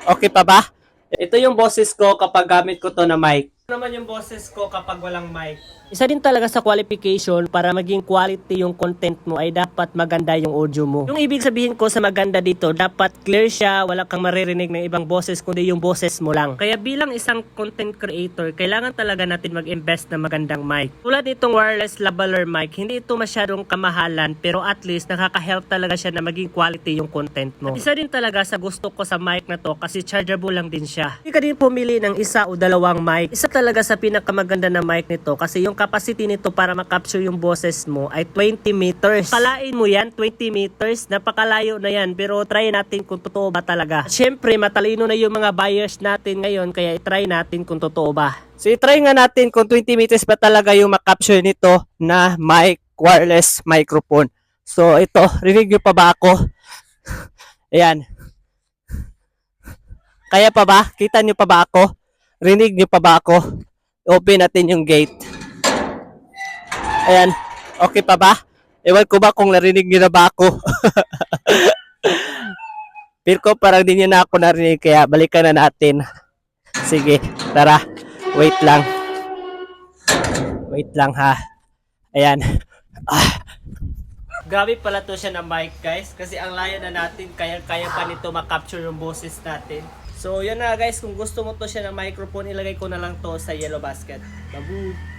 Okay pa ba? Ito yung boses ko kapag gamit ko to na mic. Ito naman yung boses ko kapag walang mic. Isa din talaga sa qualification para maging quality yung content mo ay dapat maganda yung audio mo. Yung ibig sabihin ko sa maganda dito, dapat clear siya, wala kang maririnig ng ibang boses kundi yung boses mo lang. Kaya bilang isang content creator, kailangan talaga natin mag-invest na magandang mic. Tulad nitong wireless lavalier mic, hindi ito masyadong kamahalan pero at least nakaka-help talaga siya na maging quality yung content mo. At isa din talaga sa gusto ko sa mic na to kasi chargeable lang din siya. Hindi ka din pumili ng isa o dalawang mic. Isa talaga sa pinakamaganda na mic nito kasi yung capacity nito para makapture yung boses mo ay 20 meters. Kalain mo yan, 20 meters, napakalayo na yan. Pero try natin kung totoo ba talaga. At syempre, matalino na yung mga buyers natin ngayon kaya i-try natin kung totoo ba. So i-try nga natin kung 20 meters ba talaga yung makapture nito na mic, wireless microphone. So ito, rinig nyo pa ba ako? Ayan. Kaya pa ba? Kita nyo pa ba ako? Rinig nyo pa ba ako? Open natin yung gate. Ayan. Okay pa ba? Ewan ko ba kung narinig nyo na ba ako? Pero ko parang di nyo na ako narinig kaya balikan na natin. Sige, tara. Wait lang. Wait lang ha. Ayan. Grabe pala to siya na mic guys. Kasi ang layo na natin. Kaya pa nito makapture yung boses natin. So yun na guys. Kung gusto mo to siya na microphone, ilagay ko na lang to sa yellow basket. Babu!